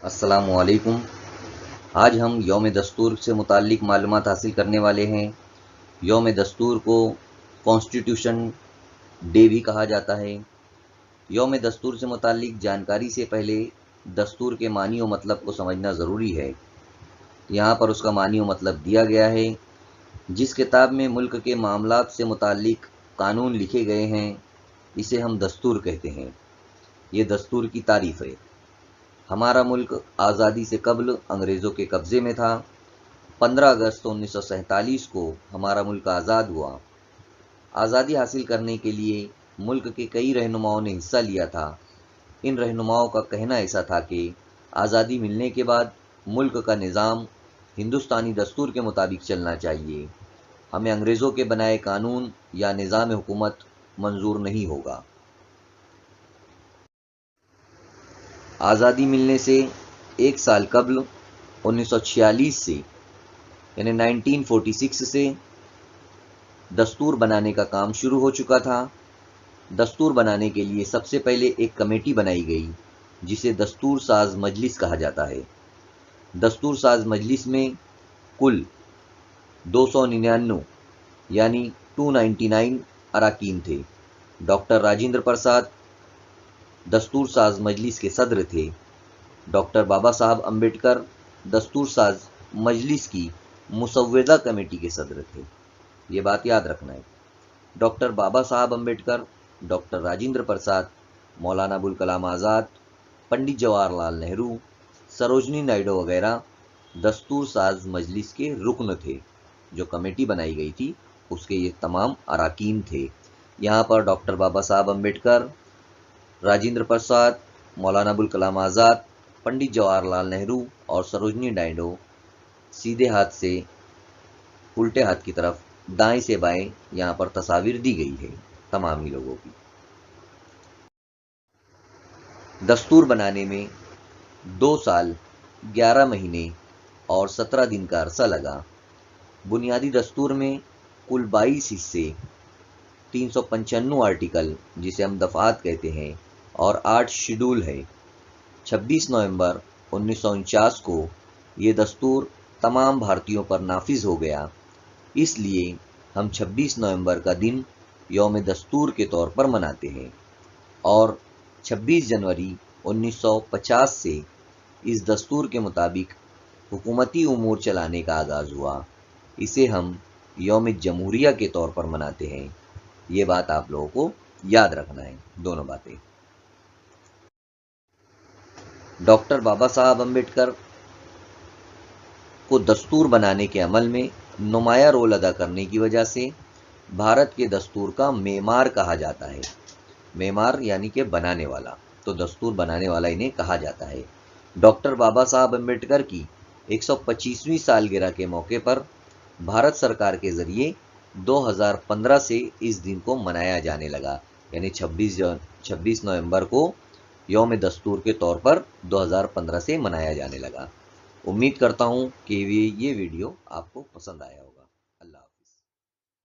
अस्सलाम वालेकुम। आज हम यौम दस्तूर से मुताल्लिक मालूमात हासिल करने वाले हैं। यौम दस्तूर को कॉन्स्टिट्यूशन डे भी कहा जाता है। यौम दस्तूर से मुताल्लिक जानकारी से पहले दस्तूर के मानी व मतलब को समझना ज़रूरी है। यहाँ पर उसका मानी व मतलब दिया गया है। जिस किताब में मुल्क के मामलात से मुताल्लिक कानून लिखे गए हैं, इसे हम दस्तूर कहते हैं। ये दस्तूर की तारीफ़ है। हमारा मुल्क आज़ादी से कब्ल अंग्रेज़ों के कब्ज़े में था। 15 अगस्त 1947 को हमारा मुल्क आज़ाद हुआ। आज़ादी हासिल करने के लिए मुल्क के कई रहनुमाओं ने हिस्सा लिया था। इन रहनुमाओं का कहना ऐसा था कि आज़ादी मिलने के बाद मुल्क का निज़ाम हिंदुस्तानी दस्तूर के मुताबिक चलना चाहिए। हमें अंग्रेज़ों के बनाए कानून या निज़ाम हुकूमत मंजूर नहीं होगा। आज़ादी मिलने से एक साल कबल 1946 से यानी 1946 से दस्तूर बनाने का काम शुरू हो चुका था। दस्तूर बनाने के लिए सबसे पहले एक कमेटी बनाई गई जिसे दस्तूर साज मजलिस कहा जाता है। दस्तूर साज मजलिस में कुल 299 यानी 299 अरकान थे। डॉक्टर राजेंद्र प्रसाद दस्तूर साज मजलिस के सदर थे। डॉक्टर बाबा साहब अम्बेडकर दस्तूर साज मजलिस की मुसव्वदा कमेटी के सदर थे। ये बात याद रखना है। डॉक्टर बाबा साहब अम्बेडकर, डॉक्टर राजेंद्र प्रसाद, मौलाना अबुल कलाम आज़ाद, पंडित जवाहरलाल नेहरू, सरोजनी नायडू वगैरह दस्तूर साज मजलिस के रुकन थे। जो कमेटी बनाई गई थी उसके ये तमाम अरकान थे। यहाँ पर डॉक्टर बाबा साहब अम्बेडकर, राजेंद्र प्रसाद, मौलाना अबुल कलाम आज़ाद, पंडित जवाहरलाल नेहरू और सरोजनी नायडू सीधे हाथ से उल्टे हाथ की तरफ दाएं से बाएं यहाँ पर तस्वीर दी गई है तमाम ही लोगों की। दस्तूर बनाने में 2 साल 11 महीने और 17 दिन का अरसा लगा। बुनियादी दस्तूर में कुल 22 हिस्से, 395 आर्टिकल जिसे हम दफ़ात कहते हैं और 8 शेड्यूल है। 26 नवंबर 1949 को ये दस्तूर तमाम भारतीयों पर नाफिज हो गया। इसलिए हम 26 नवंबर का दिन यौम दस्तूर के तौर पर मनाते हैं और 26 जनवरी 1950 से इस दस्तूर के मुताबिक हुकूमती उमूर चलाने का आगाज़ हुआ। इसे हम यौम जमहूरिया के तौर पर मनाते हैं। ये बात आप लोगों को याद रखना है, दोनों बातें। डॉक्टर बाबा साहब अम्बेडकर को दस्तूर बनाने के अमल में नुमाया रोल अदा करने की वजह से भारत के दस्तूर का मेमार कहा जाता है। मेमार यानी कि बनाने वाला, तो दस्तूर बनाने वाला इन्हें कहा जाता है। डॉक्टर बाबा साहब अम्बेडकर की 125वीं सालगिरह के मौके पर भारत सरकार के ज़रिए 2015 से इस दिन को मनाया जाने लगा। यानी 26 नवंबर को यौम दस्तूर के तौर पर 2015 से मनाया जाने लगा। उम्मीद करता हूँ कि ये वीडियो आपको पसंद आया होगा।